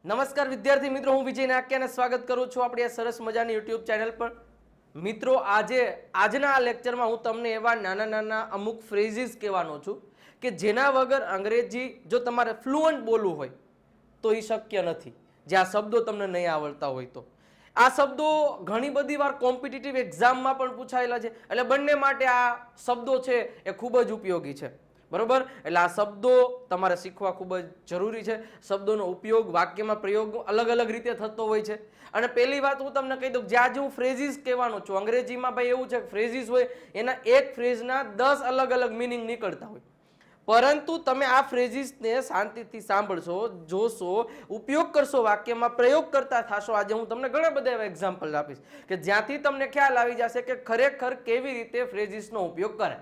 નમસ્કાર વિદ્યાર્થી મિત્રો, હું વિજય નાક્યાને સ્વાગત કરું છું આપણી આ સરસ મજાની યુટ્યુબ ચેનલ પર. મિત્રો, આજના આ લેક્ચરમાં હું તમને એવા નાના નાના અમુક ફ્રેઝીસ કહેવાનો છું કે જેના વગર અંગ્રેજી જો તમારે ફ્લુઅન્ટ બોલવું હોય તો એ શક્ય નથી. જે આ શબ્દો તમને નહીં આવડતા હોય તો આ શબ્દો ઘણી બધી વાર કોમ્પિટિટિવ એક્ઝામમાં પણ પૂછાયેલા છે, એટલે બંને માટે આ શબ્દો છે એ ખૂબ જ ઉપયોગી છે. બરોબર, એટલે આ શબ્દો તમારે શીખવા ખૂબ જ જરૂરી છે. શબ્દોનો ઉપયોગ વાક્યમાં પ્રયોગ અલગ અલગ રીતે થતો હોય છે. અને પહેલી વાત હું તમને કહી દઉં, જ્યાં હું ફ્રેઝીસ કહેવાનો છું, અંગ્રેજીમાં ભાઈ એવું છે કે ફ્રેઝીસ હોય એના એક ફ્રેઝના 10 અલગ અલગ મિનિંગ નીકળતા હોય, પરંતુ તમે આ ફ્રેઝીસને શાંતિથી સાંભળશો, જોશો, ઉપયોગ કરશો, વાક્યમાં પ્રયોગ કરતા થશો. આજે હું તમને ઘણા બધા એવા એક્ઝામ્પલ આપીશ કે જ્યાંથી તમને ખ્યાલ આવી જશે કે ખરેખર કેવી રીતે ફ્રેઝીસનો ઉપયોગ કરે.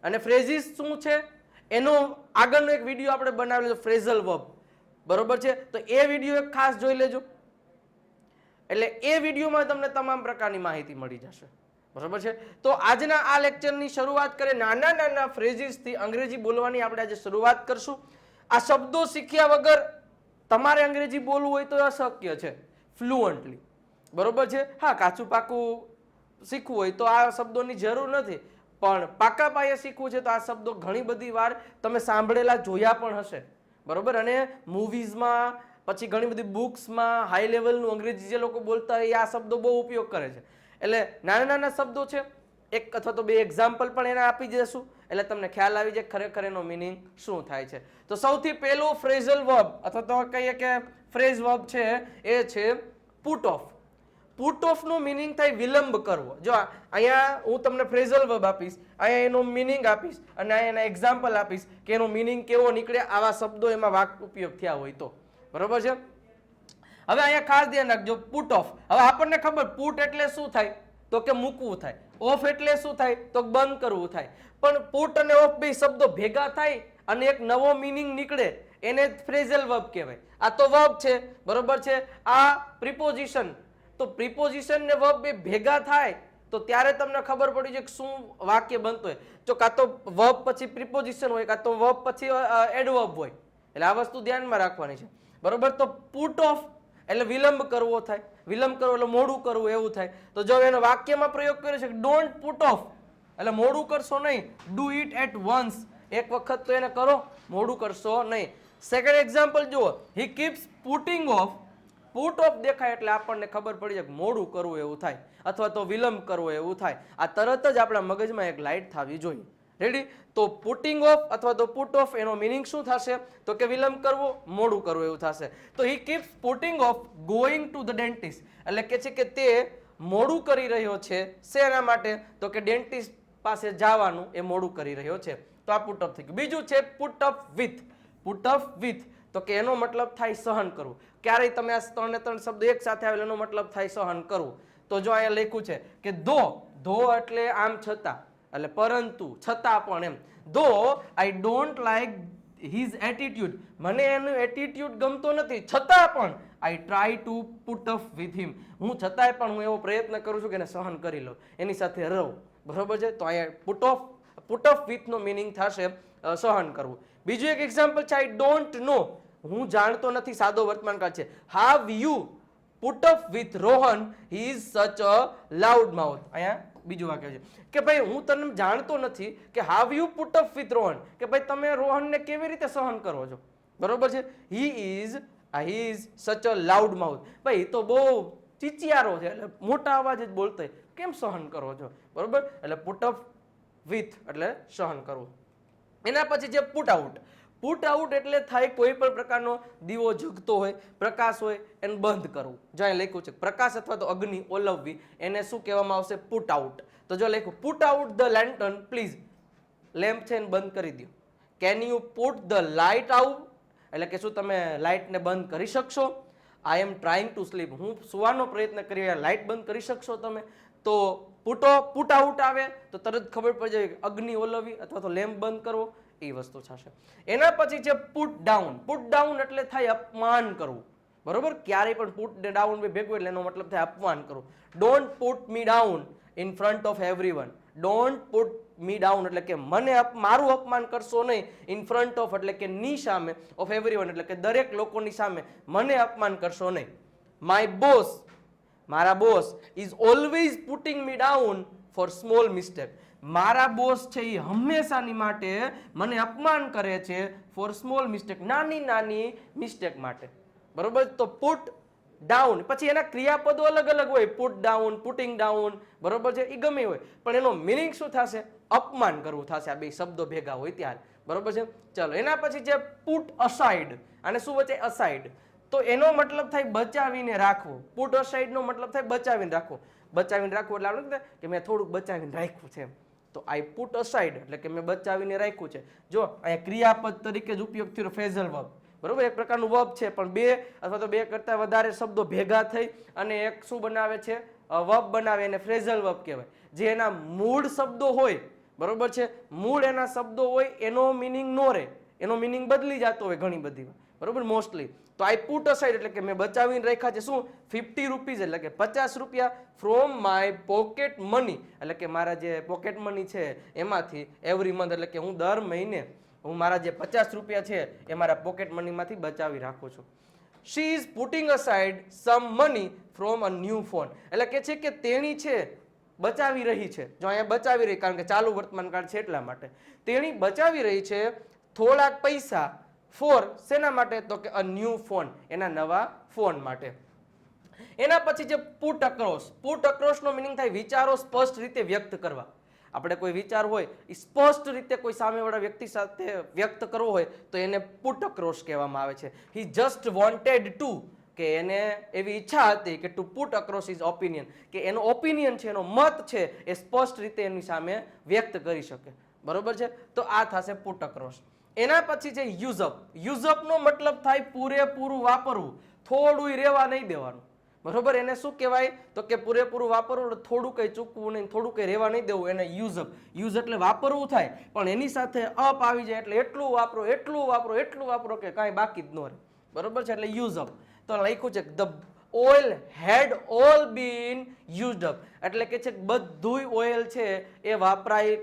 અને ફ્રેઝીસ શું છે એનો આગળનો એક વિડીયો આપણે બનાવેલો છે, ફ્રેઝલ વર્બ. બરોબર છે, તો એ વિડીયો એક ખાસ જોઈ લેજો, એટલે એ વિડીયોમાં તમને તમામ પ્રકારની માહિતી મળી જશે. બરોબર છે, તો આજના આ લેક્ચરની શરૂઆત કરીએ નાના નાના ફ્રેઝીસથી. અંગ્રેજી બોલવાની આપણે આજે શરૂઆત કરશું. આ શબ્દો શીખ્યા વગર તમારે અંગ્રેજી બોલવું હોય તો અશક્ય છે ફ્લુઅન્ટલી. બરોબર છે, હા, કાચું પાકું શીખવું હોય તો આ શબ્દોની જરૂર નથી, પણ પાકા પાયે શીખવું છે તો આ શબ્દો ઘણી બધી વાર તમે સાંભળેલા, જોયા પણ હશે. બરોબર, અને મૂવીઝમાં, પછી ઘણી બધી બુક્સમાં હાઈ લેવલનું અંગ્રેજી જે લોકો બોલતા હોય આ શબ્દો બહુ ઉપયોગ કરે છે. એટલે નાના નાના શબ્દો છે, એક અથવા તો બે એક્ઝામ્પલ પણ એના આપી દઈશું, એટલે તમને ખ્યાલ આવી જાય ખરેખર એનો મિનિંગ શું થાય છે. તો સૌથી પહેલો ફ્રેઝલ વર્બ અથવા તો કહીએ કે ફ્રેઝ વર્બ છે એ છે પુટ ઓફ. પુટ ઓફ નો મિનિંગ થાય વિલંબ કરવો. જો અહીંયા હું તમને ફ્રેઝલ વર્બ આપીશ, અહીંયા એનો મિનિંગ આપીશ અને અહીંયા એના એક્ઝામ્પલ આપીશ કે એનો મિનિંગ કેવો નીકળે આવા શબ્દો એમાં વાક્ય ઉપયોગ થયા હોય તો. બરોબર છે, હવે અહીંયા ખાસ ધ્યાન રાખજો, પુટ ઓફ. હવે આપણને ખબર પુટ એટલે શું થાય તો કે મૂકવું થાય, ઓફ એટલે શું થાય તો બંધ કરવું થાય. પણ પુટ અને ઓફ બે શબ્દો ભેગા થાય અને એક નવો મિનિંગ નીકળે એને ફ્રેઝલ વર્બ કહેવાય. આ તો વર્બ છે, બરોબર છે, આ પ્રિપોઝિશન. તો પ્રિપોઝિશન ને વર્બ બે ભેગા થાય તો ત્યારે તમને ખબર પડી જાય કે શું વાક્ય બનતું હોય. જો કાં તો વર્બ પછી પ્રિપોઝિશન હોય, કાં તો વર્બ પછી એડવર્બ હોય. એટલે આ વસ્તુ ધ્યાનમાં રાખવાની છે. બરોબર, તો પુટ ઓફ એટલે વિલંબ કરવો થાય, વિલંબ કરવો એટલે મોડું કરવું એવું થાય. તો જો એનો વાક્યમાં પ્રયોગ કર્યો છે ડોન્ટ પુટ ઓફ એટલે મોડું કરશો નહીં, ડુ ઇટ એટ વન્સ, એક વખત તો એને કરો, મોડું કરશો નહીં. સેકન્ડ એક્ઝામ્પલ જુઓ, હી keeps putting of. Put of દેખાય એટલે આપણને ખબર પડી જાય કે મોડું કરવું એવું થાય અથવા તો વિલંબ કરવો એવું થાય. આ તરત જ આપણા મગજમાં એક લાઇટ થવી જોઈએ. રેડી, તો પુટિંગ ઓફ અથવા તો પુટ ઓફ એનો મિનિંગ શું થશે તો કે વિલંબ કરવો, મોડું કરવું એવું થશે. તો હી keeps putting of going to the dentist એટલે કે છે કે તે મોડું કરી રહ્યો છે. શેના માટે તો કે ડેન્ટિસ્ટ પાસે જવાનું એ મોડું કરી રહ્યો છે. તો આ પુટ ઓફ થઈ ગયું. બીજું છે put up with. Put up with તો કે એનો મતલબ થાય સહન કરવું. ક્યારેય તમે આ ત્રણ શબ્દ એક સાથે આવેલો એનો મતલબ થાય સહન કરવું. તો જો અહીંયા લખ્યું છે કે ધો એટલે આમ છતાં, એટલે પરંતુ, છતાં પણ એમ. ધો I don't like his attitude, મને એનું એટીટ્યુડ ગમતો નથી, છતાં પણ આઈ try to put up with him, હું છતાંય પણ હું એવો પ્રયત્ન કરું છું કે એને સહન કરી લઉં, એની સાથે રહું. બરોબર છે, તો અહીંયા પુટ અપ વિથ નો મિનિંગ થશે સહન કરવું. બીજું એક એક્ઝામ્પલ છે આઈ ડોન્ટ નો, હું જાણતો નથી, સાદો વર્તમાન કાળ છે. How you put up with Rohan, he is સચ અ લાઉડ માઉથ. અહીંયા બીજું વાક્ય છે કે ભાઈ હું તને જાણતો નથી કે how you put up with Rohan, કે ભાઈ તમે રોહનને કેવી રીતે સહન કરો છો. બરોબર છે, હી ઇઝ સચ અ લાઉડ માઉથ, ભાઈ તો બહુ ચીચિયારો છે, એટલે મોટા અવાજ જ બોલતો હોય, કેમ સહન કરો છો. બરોબર, એટલે પુટ અપ વિથ એટલે સહન કરવું. એના પછી છે પુટ આઉટ. પુટ આઉટ એટલે થાય કોઈ પણ પ્રકારનો દીવો ઝગતો હોય, પ્રકાશ હોય, એને બંધ કરવું. જો અહીં લખ્યું છે પ્રકાશ અથવા તો અગ્નિ ઓલવવી, એને શું કહેવામાં આવશે પુટ આઉટ. તો જો લખ્યું put out the lantern please, lamp છે એને બંધ કરી દો. Can you put the light out એટલે કે શું તમે લાઇટને બંધ કરી શકશો. I am trying to sleep, હું સુવાનો પ્રયત્ન કરી રહ્યા, લાઇટ બંધ કરી શકશો તમે. તો પુટ આઉટ આવે તો તરત ખબર પડી જાય અગ્નિ ઓલવવી અથવા તો લેમ્પ બંધ કરવો એ વસ્તુ થશે. એના પછી છે પુટ ડાઉન. પુટ ડાઉન એટલે થાય અપમાન કરવું. બરોબર, ક્યારેય પણ પુટ ને ડાઉન ભેગું એટલે એનો મતલબ થાય અપમાન કરવું. Don't put me down in front of everyone, don't put me down એટલે કે મને મારું અપમાન કરશો નહીં ઇન ફ્રન્ટ ઓફ એટલે કે ની સામે ઓફ એવરીવન એટલે કે દરેક લોકોની સામે મને અપમાન કરશો નહીં. માય બોસ મારા boss is always putting me down for small mistake. મારા બોસ છે એ હંમેશાની માટે મને અપમાન કરે છે ફોર સ્મોલ મિસ્ટેક નાની નાની મિસ્ટેક માટે. બરોબર. તો પુટ ડાઉન પછી એના ક્રિયાપદો અલગ અલગ હોય, પુટ ડાઉન, પુટિંગ ડાઉન, બરોબર છે, એ ગમે હોય પણ એનો મિનિંગ શું થશે? અપમાન કરવું થશે. આ બે શબ્દો ભેગા હોય ત્યારે. બરોબર છે. ચલો એના પછી છે પુટ અસાઇડ. અને શું વચ્ચે? અસાઇડ. તો એનો મતલબ થાય બચાવીને રાખવું. પુટ અસાઇડ નો મતલબ થાય બચાવીને રાખવું. બચાવીને રાખવું એટલે આપણે કે મેં થોડુંક બચાવીને રાખ્યું છે. તો આઈ પુટ અસાઇડ એટલે કે મેં બચાવીને રાખ્યું છે. જો અહીંયા ક્રિયાપદ તરીકે જ ઉપયોગ થયો ફ્રેઝલ વર્બ. બરોબર. એક પ્રકારનું વર્બ છે પણ બે અથવા તો બે કરતા વધારે શબ્દો ભેગા થઈ અને એક શું બનાવે છે? વર્બ બનાવે. એને ફ્રેઝલ વર્બ કહેવાય. જે એના મૂળ શબ્દો હોય, બરોબર છે, મૂળ એના શબ્દો હોય એનો મિનિંગ નો રહે, એનો મિનિંગ બદલી જતો હોય ઘણી બધી, બરોબર, મોસ્ટલી. તો આઈ પુટ અસાઇડ એટલે કે મેં બચાવીને રાખ્યા છે શું? 50 રૂપીઝ એટલે કે 50 રૂપિયા ફ્રોમ માય પોકેટ મની એટલે કે મારા જે પોકેટ મની છે એમાંથી એવરી મંથ એટલે કે હું દર મહિને હું મારા જે 50 રૂપિયા છે એ મારા પોકેટ મનીમાંથી બચાવી રાખું છું. She is putting aside some money from a new phone એટલે કે છે કે તેણી છે બચાવી રહી છે. જો અહીંયા બચાવી રહી કારણ કે ચાલુ વર્તમાન કાળ છે એટલા માટે તેણી બચાવી રહી છે થોડાક પૈસા ફોર શેના માટે? તો કે અ ન્યૂ ફોન એના નવા ફોન માટે. એના પછી જે પુટ અક્રોસ. પુટ અક્રોસ નો મિનિંગ થાય વિચારો સ્પષ્ટ રીતે વ્યક્ત કરવા. આપણે કોઈ વિચાર હોય એ સ્પષ્ટ રીતે કોઈ સામેવાળા વ્યક્તિ સાથે વ્યક્ત કરવો હોય તો એને પુટ અક્રોસ કહેવામાં આવે છે. હી જસ્ટ વોન્ટેડ ટુ કે એને એવી ઈચ્છા હતી કે two put across his opinion કે એનો ઓપિનિયન છે, એનો મત છે એ સ્પષ્ટ રીતે એની સામે વ્યક્ત કરી શકે. બરોબર છે. તો આ થશે પુટ અક્રોસ. એના પછી છે યુઝઅપ. યુઝઅપ નો મતલબ થાય પૂરેપૂરું વાપરવું, થોડું રહેવા નહીં દેવાનું. બરોબર. એને શું કહેવાય? તો કે પૂરેપૂરું વાપરવું એટલે થોડું કઈ ચૂકવું નહીં, થોડું કઈ રહેવા નહીં દેવું. એને યુઝઅપ. યુઝ એટલે વાપરવું થાય પણ એની સાથે અપ આવી જાય એટલે એટલું વાપરો, એટલું વાપરો, એટલું વાપરો કે કાંઈ બાકી જ ન રહે. બરોબર છે. એટલે યુઝઅપ. તો લખ્યું છે the oil had all been used up એટલે કે છે બધું ઓઇલ છે એ વાપરાઈ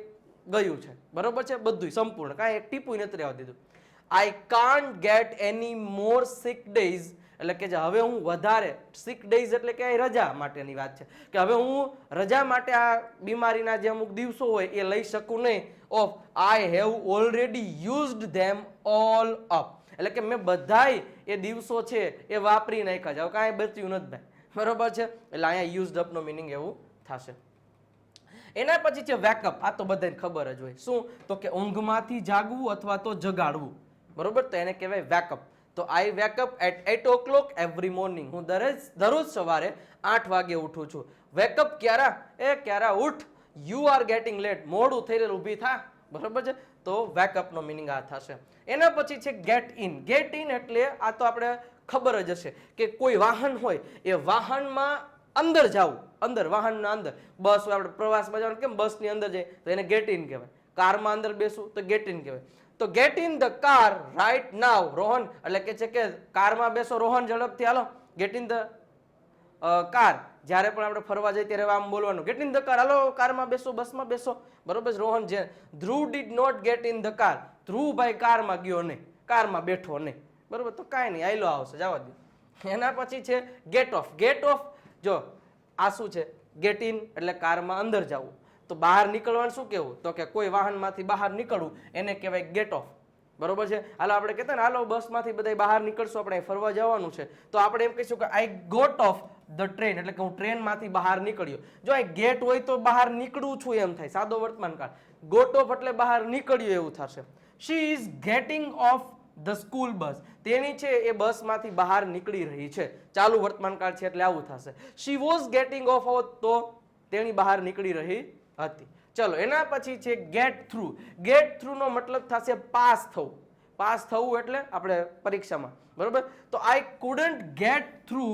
ગયું છે. બરોબર છે. બધું સંપૂર્ણ, કાંઈ એક ટીપું નથી રહેવા દીધું. I can't get any more sick days એટલે કે હવે હું વધારે સિક ડેઝ એટલે કે રજા માટેની વાત છે કે હવે હું રજા માટે આ બીમારીના જે અમુક દિવસો હોય એ લઈ શકું નહીં. Of I have already used them all up એટલે કે મેં બધાય એ દિવસો છે એ વાપરી નાખ્યા છે, હવે કાંઈ બચ્યું નથી ભાઈ. બરોબર છે. એટલે અહીંયા યુઝડ અપ નો મિનિંગ એવું થશે. એના પછી છે વેકઅપ. આ તો બધાને ખબર જ હોય. શું? તો કે ઊંઘમાંથી જાગવું અથવા તો જગાડવું. બરોબર. તો એને કહેવાય વેકઅપ. તો I wake up at 8 o'clock every morning. હું દરરોજ સવારે 8 વાગે ઉઠું છું. વેકઅપ ક્યારા? એ ક્યારા ઉઠ, યુ આર ગેટિંગ લેટ, મોડું થઈ રહ્યું, ઊભી થા. બરોબર છે. તો વેકઅપ નો મિનિંગ આ થશે. એના પછી છે ગેટ ઇન. ગેટ ઇન એટલે આ તો આપણે ખબર જ હશે કે કોઈ વાહન હોય એ વાહનમાં અંદર જવું, અંદર વાહનના અંદર. બસ હોય આપણે પ્રવાસમાં જવાનું કેમ બસની અંદર જાય તો એને ગેટ ઇન કહેવાય. કારમાં અંદર બેસવું તો ગેટ ઇન કહેવાય. તો get in the car right now Rohan એટલે કે છે કે કારમાં બેસો રોહન, ઝડપથી હાલો. Get in the car. જ્યારે પણ આપણે ફરવા જઈએ ત્યારે આમ બોલવાનું ગેટ ઇન ધ કાર, હાલો કારમાં બેસો, બસમાં બેસો. બરોબર છે. રોહન છે. Dhruv did not get in the car. ધ્રુવભાઈ કારમાં ગયો નહીં, કારમાં બેઠો નહીં. બરોબર. તો કાંઈ નહીં, આયલો આવશે, જવા દો. એના પછી છે ગેટ ઓફ. ગેટ ઓફ જો આ શું છે? ગેટ ઇન એટલે કારમાં અંદર જવું. તો બહાર નીકળવાનું શું કહેવું? તો કે કોઈ વાહનમાંથી બહાર નીકળવું એને કહેવાય ગેટ ઓફ. બરોબર છે. હાલો આપણે કહેતા ને હાલો બસમાંથી બધા બહાર નીકળશું, આપણે ફરવા જવાનું છે, તો આપણે એમ કહીશું કે I got off the train એટલે કે હું ટ્રેનમાંથી બહાર નીકળ્યો. જો આ ગેટ હોય તો બહાર નીકળું છું એમ થાય, સાદો વર્તમાન કાળ. ગોટ ઓફ એટલે બહાર નીકળ્યું એવું થશે. She is getting off the school bus. તેણી છે એ બસમાંથી બહાર નીકળી રહી છે. ચાલુ વર્તમાન કાળ છે એટલે આવું થશે. શી વોઝ ગેટિંગ ઓફ તો તેણી બહાર નીકળી રહી હતી. ચલો એના પછી છે ગેટ થ્રુ. ગેટ થ્રુ નો મતલબ થશે પાસ થવું. પાસ થવું એટલે આપણે પરીક્ષામાં. બરોબર. તો I couldn't get through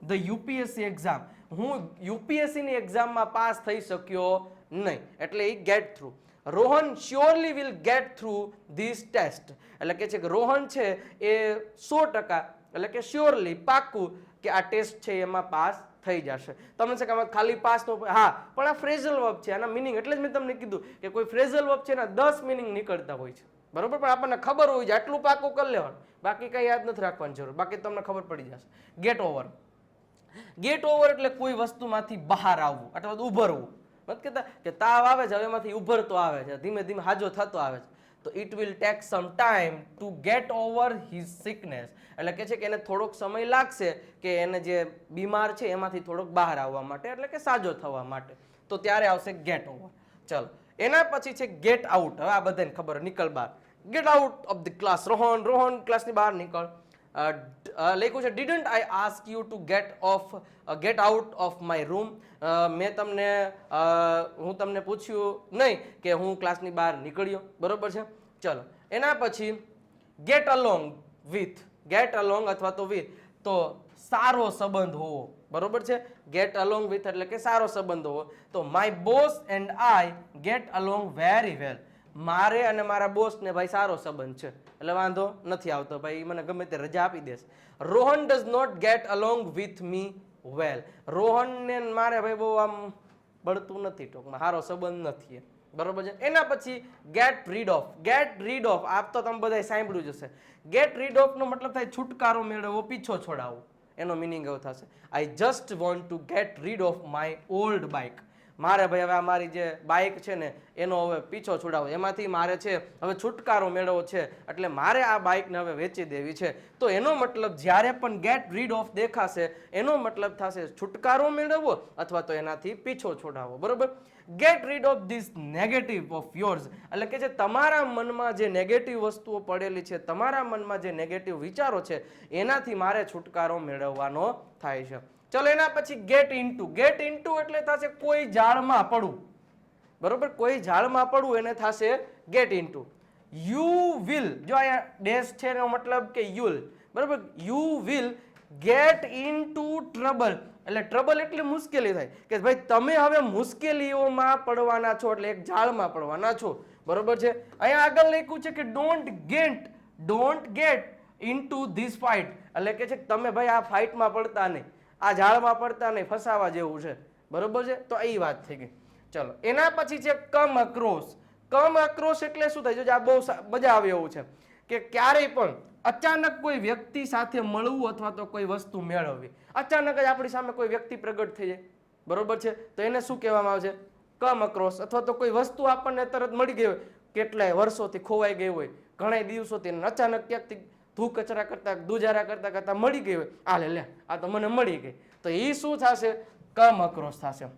the UPSC exam. હું યુપીએસસી ની એક્ઝામમાં પાસ થઈ શક્યો નહીં એટલે એ get through. Rohan surely will get through this test એટલે કે છે કે રોહન છે એ 100% એટલે કે શ્યોરલી પાક્કું કે આ ટેસ્ટ છે એમાં પાસ થઈ જશે. તમને છે કે આમાં ખાલી પાસનો, હા પણ આ ફ્રેઝલ વર્બ છે, આના મિનિંગ એટલે જ મેં તમને કીધું કે કોઈ ફ્રેઝલ વર્બ છે એના 10 મિનિંગ નીકળતા હોય છે, બરોબર. પણ આપણને ખબર હોય છે આટલું પાકું કરી લેવાનું, બાકી કઈ યાદ નથી રાખવાની જરૂર, બાકી તમને ખબર પડી જશે. Gate over. ગેટ ઓવર એટલે કોઈ વસ્તુમાંથી બહાર આવવું અથવા તો ઉભરવું. નથી કહેતા કે તાવ આવે છે, હવે એમાંથી ઉભરતો આવે છે, ધીમે ધીમે હાજો થતો આવે છે. તો it will take some time to gate over his sickness, એટલે કે છે કે એને થોડોક સમય લાગશે કે એને જે બીમાર છે એમાંથી થોડોક બહાર આવવા માટે, એટલે કે સાજો થવા માટે. તો ત્યારે આવશે ગેટ ઓવર. ચલો એના પછી છે ગેટ આઉટ. હવે આ બધાને ખબર, નીકળ બહાર. Get out of the class. Rohan ક્લાસની બહાર નીકળ. લખ્યું છે didn't I ask you two get out of my room. મેં તમને હું તમને પૂછ્યું નહીં કે હું ક્લાસની બહાર નીકળ્યો, બરોબર છે. ચલો એના પછી get along with. Get along અથવા તો વિથ, તો સારો સંબંધ હોવો, બરોબર છે. ગેટ અલોંગ વિથ એટલે કે સારો સંબંધ હોવો. તો my boss and I get along very well. મારે અને મારા બોસ ને ભાઈ સારો સંબંધ છે, એટલે વાંધો નથી આવતો, ભાઈ મને ગમે તે રજા આપી દેશે. Rohan does not get along with me well. Rohan ને મારે ભાઈ બહુ આમ બળતું નથી, ટૂંકમાં સારો સંબંધ નથી, બરોબર છે. એના પછી gate read of. Gate read of આપ તો તમે બધાય સાંભળ્યું જ હશે. ગેટ રીડ ઓફ નો મતલબ થાય છુટકારો મેળવવો, પીછો છોડાવવો, એનો મિનિંગ એવો થશે. I just want to gate read of my old bike. મારે ભાઈ હવે મારી જે બાઇક છે ને એનો હવે પીછો છોડાવો, એમાંથી મારે છે હવે છુટકારો મેળવવો છે, એટલે મારે આ બાઇકને હવે વેચી દેવી છે. તો એનો મતલબ જ્યારે પણ ગેટ રીડ ઓફ દેખાશે એનો મતલબ થશે છુટકારો મેળવવો અથવા તો એનાથી પીછો છોડાવવો, બરોબર. Gate read of this negative of yours, એટલે કે જે તમારા મનમાં જે નેગેટિવ વસ્તુઓ પડેલી છે, તમારા મનમાં જે નેગેટિવ વિચારો છે એનાથી મારે છુટકારો મેળવવાનો થાય છે. ચલો એના પછી ગેટ ઇનટુ. ગેટ ઇનટુ એટલે થશે કોઈ જાળમાં પડવું, બરોબર. કોઈ જાળમાં પડવું એને થશે ગેટ ઇનટુ. યુ વિલ, જો અહીંયા ડેશ છે એનો મતલબ કે યુલ, બરોબર. You will get into trouble, એટલે ટ્રબલ એટલે મુશ્કેલી થાય કે ભાઈ તમે હવે મુશ્કેલીઓમાં પડવાના છો, એટલે એક જાળમાં પડવાના છો, બરોબર છે. અહીંયા આગળ લખ્યું છે કે don't get into this fight, એટલે કે છે કે તમે ભાઈ આ ફાઇટમાં પડતા નહીં, આ જાળમાં પડતા નહીં, ફસાવા જેવું છે, બરોબર છે. તો એ વાત થઈ ગઈ. ચલો એના પછી છે કમ અક્રોસ. કમ અક્રોસ એટલે શું થાય? જો આ બહુ મજા આવે એવું છે કે ક્યારેય પણ અચાનક કોઈ વ્યક્તિ સાથે મળવું અથવા તો કોઈ વસ્તુ મેળવવી. અચાનક જ આપણી સામે કોઈ વ્યક્તિ પ્રગટ થઈ જાય, બરોબર છે, તો એને શું કહેવામાં આવે છે? કમ અક્રોસ. અથવા તો કોઈ વસ્તુ આપણને તરત મળી ગઈ હોય, કેટલાય વર્ષોથી ખોવાઈ ગઈ હોય, ઘણા દિવસોથી, અચાનક ક્યાંકથી ધૂ કચરા કરતા દુજારા કરતા કરતા મળી ગઈ હોય, આ લે આ તો મને મળી ગઈ, તો એ શું થશે? કમ અક્રોસ થશે.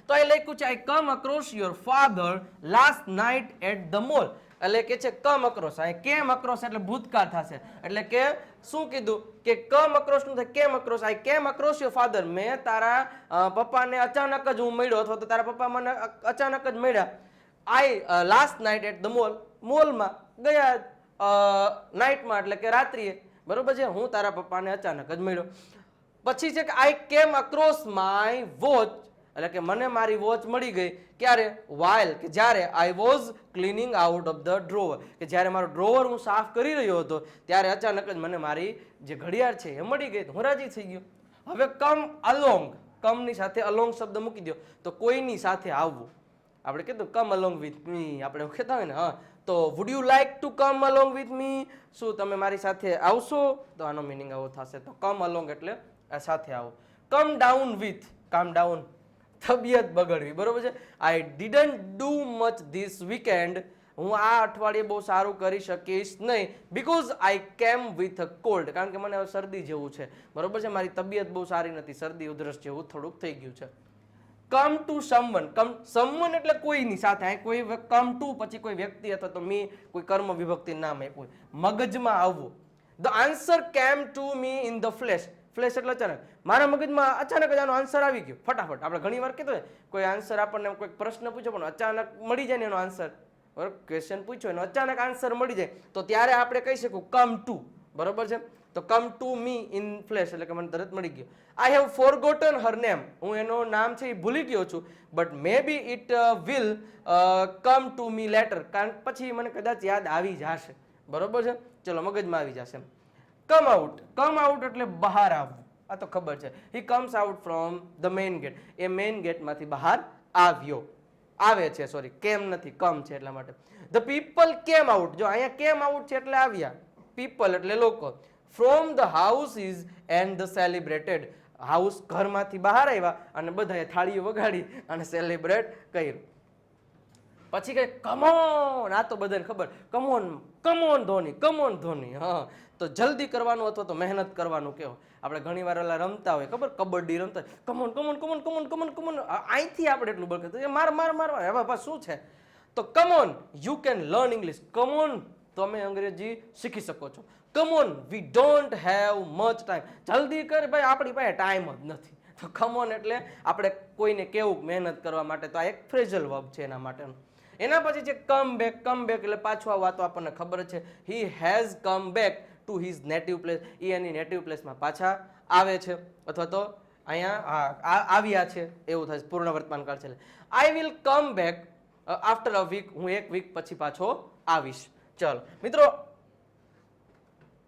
તો એ લખ્યું છે I come across your father last night at the mall, એટલે કે છે કમ અક્રોસ. અહીં કેમ અક્રોસ એટલે ભૂતકાળ થશે, એટલે કે શું કીધું કે કમ અક્રોસ નું થાય કેમ અક્રોસ. આઈ કેમ અક્રોસ યોર ફાધર, મેં તારા પપ્પાને અચાનક જ હું મળ્યો અથવા તો તારા પપ્પા મને અચાનક જ મળ્યા. I last night at the mall, મોલમાં ગયા નાઇટમાં એટલે કે રાત્રિએ, બરોબર છે, હું તારા પપ્પાને અચાનક જ મળ્યો. પછી છે કે આઈ કેમ અક્રોસ માય વોચ, એટલે કે મને મારી વોચ મળી ગઈ. ક્યારે? વાઇલ, કે જ્યારે I was cleaning out of the drawer, કે જ્યારે મારો ડ્રોવર હું સાફ કરી રહ્યો હતો ત્યારે અચાનક જ મને મારી જે ઘડિયાળ છે એ મળી ગઈ, હું રાજી થઈ ગયો. હવે કમ અલોંગ, કમની સાથે અલોંગ શબ્દ મૂકી દો, તો કોઈની સાથે આવવું. આપણે કીધું કમ અલોંગ વિથ મી, આપણે કહેતા હોય ને, હા, તો would you like to come along with me, શું તમે મારી સાથે આવશો? તો આનો મિનિંગ આવો થશે. તો કમ અલોંગ એટલે સાથે આવો. કમ ડાઉન વિથ, કામ ડાઉન, તબિયત બગડવી, બરોબર છે. આઈ didn't do much this weekend, હું આ અઠવાડિયે બહુ સારું કરી શકીશ નહીં, બીકોઝ આઈ કેમ વિથ અ કોલ્ડ, કારણ કે મને હવે શરદી જેવું છે, બરોબર છે, મારી તબિયત બહુ સારી નથી, શરદી ઉધરસ જેવું થોડુંક થઈ ગયું છે. કમ ટુ સમવન, સમવન એટલે કોઈની સાથે, કોઈ કમ ટુ પછી કોઈ વ્યક્તિ અથવા તો મી, કોઈ કર્મ વિભક્તિ નામ આપ્યું. મગજમાં આવવું. The answer came to me in the flash, flash એટલે અચાનક, મારા મગજમાં અચાનક જ આનો આન્સર આવી ગયો ફટાફટ. આપણે ઘણી વાર કીધું કોઈ આન્સર આપણને કોઈ પ્રશ્ન પૂછ્યો પણ અચાનક મળી જાય ને એનો આન્સર, બરોબર, ક્વેશ્ચન પૂછ્યો એનો અચાનક આન્સર મળી જાય, તો ત્યારે આપણે કહી શકું કમ ટુ, બરોબર છે. તો come to me in flash એટલે કે મને તરત મળી ગયો. I have forgotten her name, હું એનો નામ છે એ ભૂલી ગયો છું, but may be it will come to me later, કારણ પછી મને કદાચ યાદ આવી જશે, બરોબર છે. ચલો મગજમાં આવી જશે. કમ આઉટ, કમ આઉટ એટલે બહાર આવવું, આ તો ખબર છે. He comes out from the main gate. એ મેઇન ગેટમાંથી બહાર આવ્યો. આવે છે, સોરી, કેમ નથી, કમ છે એટલા માટે. The people came out. જો અહીંયા કેમ આઉટ છે એટલે આવ્યા. પીપલ એટલે લોકો. From the house is and the celebrated. House ઘરમાંથી બહાર આવ્યા અને બધાએ થાળીઓ વગાડી અને સેલિબ્રેટ કર્યું. પછી કઈ કમોન, આ તો બધાને ખબર, come on come on Dhoni, come on Dhoni. હા, તો જલ્દી કરવાનું અથવા તો મહેનત કરવાનું કેવો. આપણે ઘણી વાર ઓલા રમતા હોય, ખબર, કબડ્ડી રમતા, come on come on come on come on come on come on, અહીંથી આપણે એટલું બોલતા માર માર માર. હવે બસ શું છે, તો come on you can learn English. Come on તમે અંગ્રેજી શીખી શકો છો. Come on we don't have much time. જલ્દી કર ભાઈ, આપણી પાસે ટાઈમ જ નથી. તો કમોન એટલે આપણે કોઈને કેવું મહેનત કરવા માટે, તો આ એક ફ્રેઝલ વર્બ છે એના માટેનું. એના પછી છે કમ બેક. કમ બેક એટલે પાછું આવવા, તો આપણને ખબર છે. He has come back to his native place. એ એની નેટિવ પ્લેસમાં પાછા આવે છે, અથવા તો અહીંયા આવ્યા છે એવું થાય, પૂર્ણ વર્તમાન કાળ છે. I will come back after a week. હું એક વીક પછી પાછો આવીશ. ચલો મિત્રો,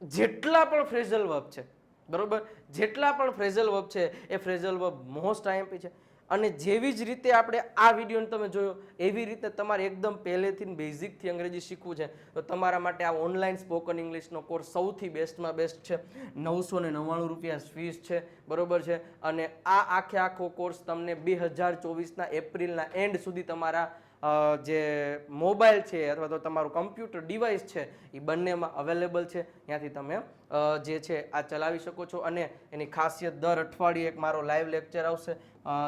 જેટલા પણ ફ્રેઝલ વર્બ છે, બરોબર, જેટલા પણ ફ્રેઝલ વર્બ છે એ ફ્રેઝલ વર્બ મોસ્ટ આઈએમપી છે. અને જેવી જ રીતે આપણે આ વિડીયોને તમે જોયો એવી રીતે તમારે એકદમ પહેલેથી બેઝિકથી અંગ્રેજી શીખવું છે તો તમારા માટે આ ઓનલાઈન સ્પોકન ઇંગ્લિશનો કોર્સ સૌથી બેસ્ટમાં બેસ્ટ છે. 999 રૂપિયા ફીસ છે, બરોબર છે. અને આ આખો કોર્સ તમને 2024ના એપ્રિલના એન્ડ સુધી તમારા જે મોબાઈલ છે અથવા તો તમારું કમ્પ્યુટર ડિવાઇસ છે એ બંનેમાં અવેલેબલ છે. ત્યાંથી તમે જે છે આ ચલાવી શકો છો. અને એની ખાસિયત, દર અઠવાડિયે એક મારો લાઈવ લેક્ચર આવશે.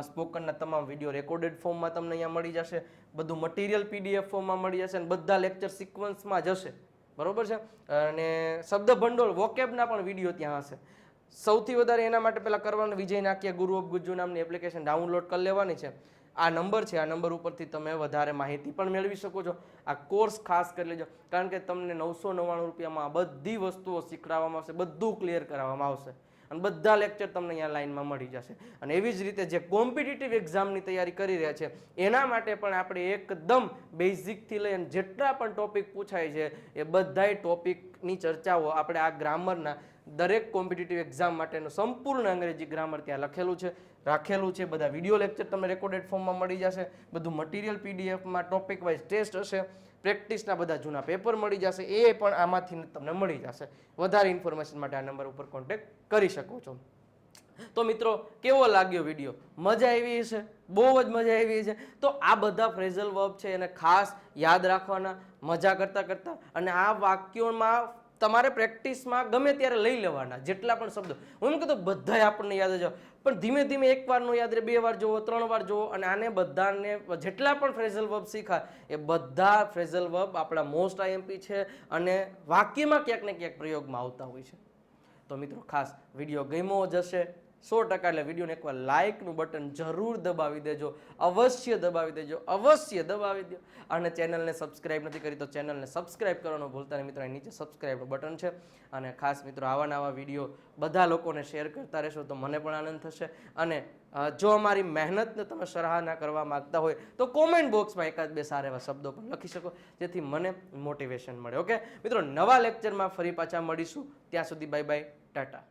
સ્પોકનના તમામ વિડીયો રેકોર્ડેડ ફોર્મમાં તમને અહીંયા મળી જશે. બધું મટીરિયલ પીડીએફ ફોર્મમાં મળી જશે અને બધા લેક્ચર સિક્વન્સમાં જ હશે, બરોબર છે. અને શબ્દ ભંડોળ, વોકેબના પણ વિડીયો ત્યાં હશે. સૌથી વધારે એના માટે પહેલાં કરવાનું, વિજય નાકિયા ગુરુ ઓફ ગુજ્જુ નામની એપ્લિકેશન ડાઉનલોડ કરી લેવાની છે. આ નંબર છે, આ નંબર ઉપરથી તમે વધારે માહિતી પણ મેળવી શકો છો. આ કોર્સ ખાસ કરી લેજો, કારણ કે તમને 999 રૂપિયામાં બધી વસ્તુઓ શીખવાડવામાં આવશે, બધું ક્લિયર કરાવવામાં આવશે અને બધા લેક્ચર તમને અહીંયા લાઈનમાં મળી જશે. અને એવી જ રીતે જે કોમ્પિટિટિવ એક્ઝામની તૈયારી કરી રહ્યા છે એના માટે પણ આપણે એકદમ બેઝિકથી લઈ અને જેટલા પણ ટોપિક પૂછાય છે એ બધાય ટોપિકની ચર્ચાઓ આપણે આ ગ્રામરના દરેક કોમ્પિટિટિવ એક્ઝામ માટેનું સંપૂર્ણ અંગ્રેજી ગ્રામર ત્યાં લખેલું છે, રાખેલું છે. બધા વિડીયો લેક્ચર તમને રેકોર્ડેડ ફોર્મમાં મળી જશે. બધું મટીરિયલ પીડીએફમાં ટોપિક વાઇઝ ટેસ્ટ હશે. પ્રેક્ટિસના બધા જૂના પેપર મળી જશે, એ પણ આમાંથી તમને મળી જશે. વધારે ઇન્ફોર્મેશન માટે આ નંબર ઉપર કોન્ટેક્ટ કરી શકો છો. તો મિત્રો, કેવો લાગ્યો વિડીયો? મજા આવી છે? બહુ જ મજા આવી છે. તો આ બધા ફ્રેઝલ વર્બ છે એને ખાસ યાદ રાખવાના, મજા કરતા કરતા. અને આ વાક્યોમાં તમારે પ્રેક્ટિસમાં ગમે ત્યારે લઈ લેવાના જેટલા પણ શબ્દો. હું એમ કહેતો બધાય આપણને યાદ જ, પણ ધીમે ધીમે એક વાર નો યાદ રહે, 2 વાર જોવો, 3 વાર જોવો. અને આને બધાને જેટલા પણ ફ્રેઝલ વર્બ શીખા એ બધા ફ્રેઝલ વર્બ આપણા મોસ્ટ આઈએમપી છે અને વાક્યમાં ક્યાંક ને ક્યાંક પ્રયોગમાં આવતા હોય છે. તો મિત્રો, ખાસ વિડીયો ગમ્યો જ હશે 100%. એટલે વિડીયોને એકવાર લાઇકનું બટન જરૂર દબાવી દેજો, અવશ્ય દબાવી દેજો, અવશ્ય દબાવી દો. અને ચેનલને સબસ્ક્રાઇબ નથી કરી તો ચેનલને સબસ્ક્રાઇબ કરવાનું ભૂલતા નહીં મિત્રો. અહીં નીચે સબસ્ક્રાઇબનું બટન છે. અને ખાસ મિત્રો, આવા નવા વિડીયો બધા લોકોને શેર કરતા રહેશો તો મને પણ આનંદ થશે. અને જો અમારી મહેનતને તમે સરાહના કરવા માંગતા હોય તો કોમેન્ટ બોક્સમાં એકાદ બે સારા એવા શબ્દો પણ લખી શકો, જેથી મને મોટિવેશન મળે. ઓકે મિત્રો, નવા લેક્ચરમાં ફરી પાછા મળીશું. ત્યાં સુધી બાય બાય, ટાટા.